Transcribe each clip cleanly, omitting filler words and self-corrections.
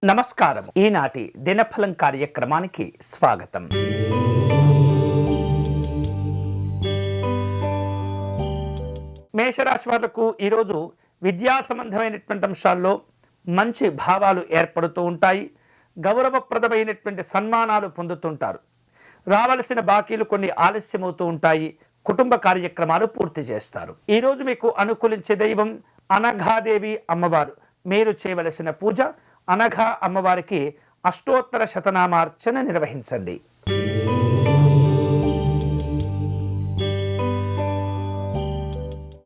నమస్కారం. ఈనాటి దినఫలం కార్యక్రమానికి స్వాగతం. మేషరాశి వాళ్లకు ఈరోజు విద్యా సంబంధమైనటువంటి అంశాల్లో మంచి భావాలు ఏర్పడుతూ ఉంటాయి. గౌరవప్రదమైనటువంటి సన్మానాలు పొందుతుంటారు. రావలసిన బాకీలు కొన్ని ఆలస్యమవుతూ ఉంటాయి. కుటుంబ కార్యక్రమాలు పూర్తి చేస్తారు. ఈరోజు మీకు అనుకూలించే దైవం అనఘాదేవి అమ్మవారు. మీరు చేయవలసిన పూజ అనఘా అమ్మవారికి అష్టోత్తర శతనామార్చన నిర్వహించండి.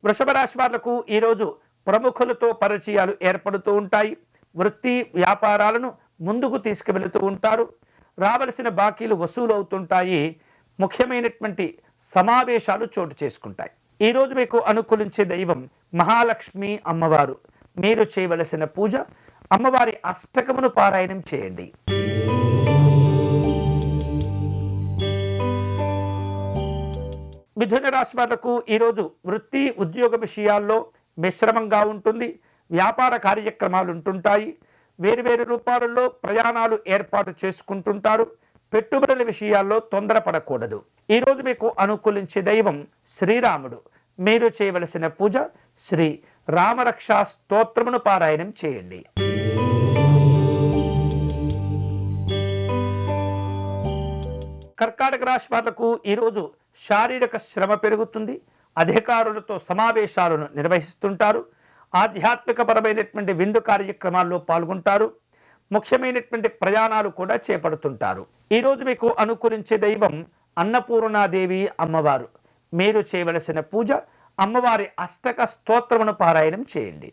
వృషభ రాశి వాళ్లకు ఈరోజు ప్రముఖులతో పరిచయాలు ఏర్పడుతూ ఉంటాయి. వృత్తి వ్యాపారాలను ముందుకు తీసుకువెళుతూ ఉంటారు. రావలసిన బాకీలు వసూలు అవుతుంటాయి. ముఖ్యమైనటువంటి సమావేశాలు చోటు చేసుకుంటాయి. ఈరోజు మీకు అనుకూలించే దైవం మహాలక్ష్మి అమ్మవారు. మీరు చేయవలసిన పూజ అమ్మవారి అష్టకమును పారాయణం చేయండి. మిథున రాశి వాళ్లకు ఈరోజు వృత్తి ఉద్యోగ విషయాల్లో మిశ్రమంగా ఉంటుంది. వ్యాపార కార్యక్రమాలు ఉంటుంటాయి. వేరువేరు రూపాలలో ప్రయాణాలు ఏర్పాటు చేసుకుంటుంటారు. పెట్టుబడుల విషయాల్లో తొందరపడకూడదు. ఈరోజు మీకు అనుకూలించే దైవం శ్రీరాముడు. మీరు చేయవలసిన పూజ శ్రీ రామరక్షా స్తోత్రమును పారాయణం చేయండి. కర్కాటక రాశి వాళ్లకు ఈరోజు శారీరక శ్రమ పెరుగుతుంది. అధికారులతో సమావేశాలను నిర్వహిస్తుంటారు. ఆధ్యాత్మికపరమైనటువంటి విందు కార్యక్రమాల్లో పాల్గొంటారు. ముఖ్యమైనటువంటి ప్రయాణాలు కూడా చేపడుతుంటారు. ఈరోజు మీకు అనుకూలించే దైవం అన్నపూర్ణాదేవి అమ్మవారు. మీరు చేయవలసిన పూజ అమ్మవారి అష్టక స్తోత్రమును పారాయణం చేయండి.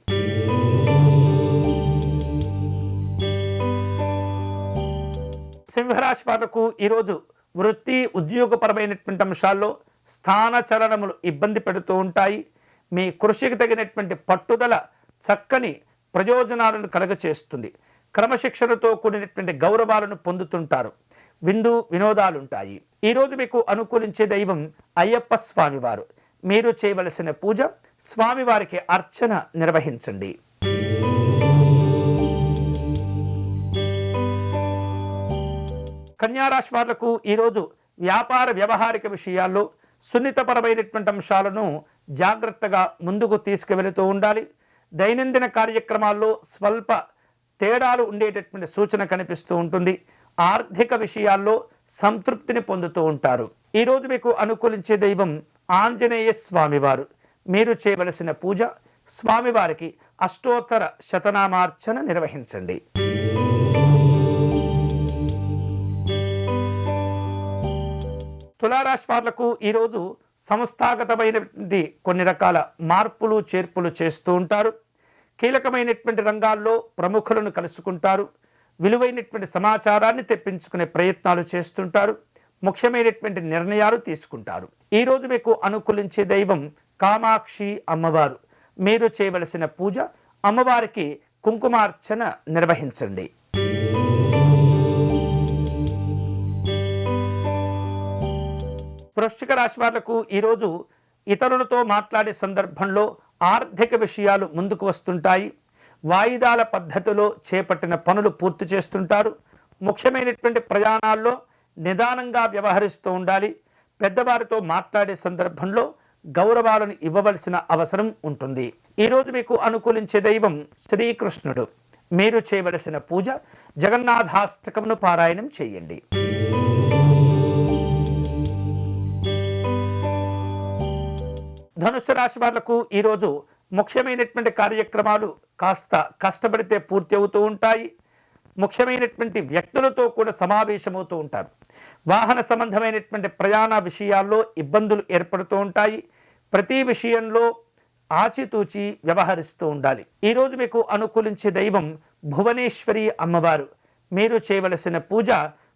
సింహరాశి వాళ్లకు ఈరోజు వృత్తి ఉద్యోగపరమైనటువంటి అంశాల్లో స్థానచలనములు ఇబ్బంది పెడుతూ ఉంటాయి. మీ కృషికి తగినటువంటి పట్టుదల చక్కని ప్రయోజనాలను కలుగచేస్తుంది. క్రమశిక్షణతో కూడినటువంటి గౌరవాలను పొందుతుంటారు. విందు వినోదాలుంటాయి. ఈరోజు మీకు అనుకూలించే దైవం అయ్యప్ప స్వామివారు. మీరు చేయవలసిన పూజ స్వామివారికి అర్చన నిర్వహించండి. కన్యారాశి వాళ్లకు ఈరోజు వ్యాపార వ్యవహారిక విషయాల్లో సున్నితపరమైనటువంటి అంశాలను జాగ్రత్తగా ముందుకు తీసుకువెళుతూ ఉండాలి. దైనందిన కార్యక్రమాల్లో స్వల్ప తేడాలు ఉండేటటువంటి సూచన కనిపిస్తూ ఉంటుంది. ఆర్థిక విషయాల్లో సంతృప్తిని పొందుతూ ఉంటారు. ఈరోజు మీకు అనుకూలించే దైవం ఆంజనేయ స్వామివారు. మీరు చేయవలసిన పూజ స్వామివారికి అష్టోత్తర శతనామార్చన నిర్వహించండి. తులారాశి వాళ్లకు ఈరోజు సంస్థాగతమైనటువంటి కొన్ని రకాల మార్పులు చేర్పులు చేస్తూ ఉంటారు. కీలకమైనటువంటి రంగాల్లో ప్రముఖులను కలుసుకుంటారు. విలువైనటువంటి సమాచారాన్ని తెప్పించుకునే ప్రయత్నాలు చేస్తుంటారు. ముఖ్యమైనటువంటి నిర్ణయాలు తీసుకుంటారు. ఈరోజు మీకు అనుకూలించే దైవం కామాక్షి అమ్మవారు. మీరు చేయవలసిన పూజ అమ్మవారికి కుంకుమార్చన నిర్వహించండి. వృశ్చిక రాశి వాళ్లకు ఈరోజు ఇతరులతో మాట్లాడే సందర్భంలో ఆర్థిక విషయాలు ముందుకు వస్తుంటాయి. వాయిదాల పద్ధతిలో చేపట్టిన పనులు పూర్తి చేస్తుంటారు. ముఖ్యమైనటువంటి ప్రయాణాల్లో నిదానంగా వ్యవహరిస్తూ ఉండాలి. పెద్దవారితో మాట్లాడే సందర్భంలో గౌరవాలను ఇవ్వవలసిన అవసరం ఉంటుంది. ఈరోజు మీకు అనుకూలించే దైవం శ్రీకృష్ణుడు. మీరు చేయవలసిన పూజ జగన్నాథాష్టకమును పారాయణం చేయండి. ధనుస్సు రాశి వాళ్లకు ఈరోజు ముఖ్యమైనటువంటి కార్యక్రమాలు కాస్త కష్టపడితే పూర్తి అవుతూ ఉంటాయి. ముఖ్యమైనటువంటి వ్యక్తులతో కూడా సమావేశమవుతూ ఉంటారు. వాహన సంబంధమైనటువంటి ప్రయాణ విషయాల్లో ఇబ్బందులు ఏర్పడుతూ ఉంటాయి. ప్రతి విషయంలో ఆచితూచి వ్యవహరిస్తూ ఉండాలి. ఈరోజు మీకు అనుకూలించే దైవం భువనేశ్వరి అమ్మవారు. మీరు చేయవలసిన పూజ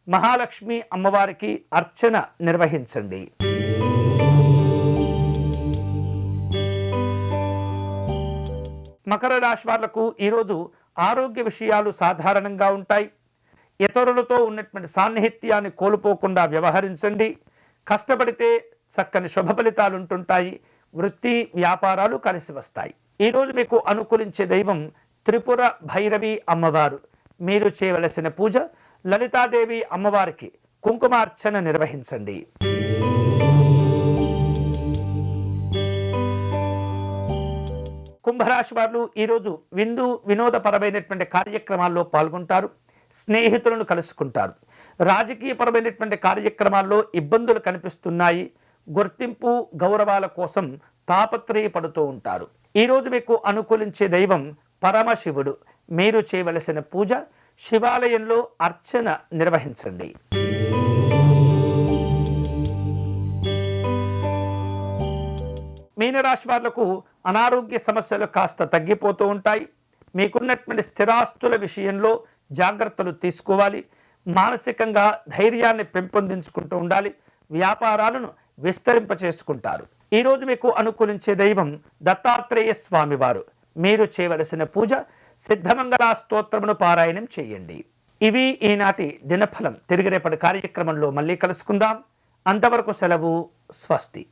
మహాలక్ష్మి అమ్మవారికి అర్చన నిర్వహించండి. మకర రాశి వాళ్లకు ఈరోజు ఆరోగ్య విషయాలు సాధారణంగా ఉంటాయి. ఇతరులతో ఉన్నటువంటి సాన్నిహిత్యాన్ని కోల్పోకుండా వ్యవహరించండి. కష్టపడితే చక్కని శుభ ఫలితాలు ఉంటుంటాయి. వృత్తి వ్యాపారాలు కలిసి వస్తాయి. ఈరోజు మీకు అనుకూలించే దైవం త్రిపుర భైరవి అమ్మవారు. మీరు చేయవలసిన పూజ లలితాదేవి అమ్మవారికి కుంకుమార్చన నిర్వహించండి. కుంభరాశి వారు ఈరోజు వినోదపరమైనటువంటి కార్యక్రమాల్లో పాల్గొంటారు. స్నేహితులను కలుసుకుంటారు. రాజకీయపరమైనటువంటి కార్యక్రమాల్లో ఇబ్బందులు కనిపిస్తున్నాయి. గుర్తింపు గౌరవాల కోసం తాపత్రయపడుతూ ఉంటారు. ఈరోజు మీకు అనుకూలించే దైవం పరమశివుడు. మీరు చేయవలసిన పూజ శివాలయంలో అర్చన నిర్వహించండి. మీనరాశి వాళ్లకు అనారోగ్య సమస్యలు కాస్త తగ్గిపోతూ ఉంటాయి. మీకున్నటువంటి స్థిరాస్తుల విషయంలో జాగ్రత్తలు తీసుకోవాలి. మానసికంగా ధైర్యాన్ని పెంపొందించుకుంటూ ఉండాలి. వ్యాపారాలను విస్తరింపచేసుకుంటారు. ఈరోజు మీకు అనుకూలించే దైవం దత్తాత్రేయ స్వామివారు. మీరు చేయవలసిన పూజ సిద్ధమంగళ స్తోత్రమును పారాయణం చేయండి. ఇవి ఈనాటి దినఫలం. తిరిగి రేపటి కార్యక్రమంలో మళ్ళీ కలుసుకుందాం. అంతవరకు సెలవు. స్వస్తి.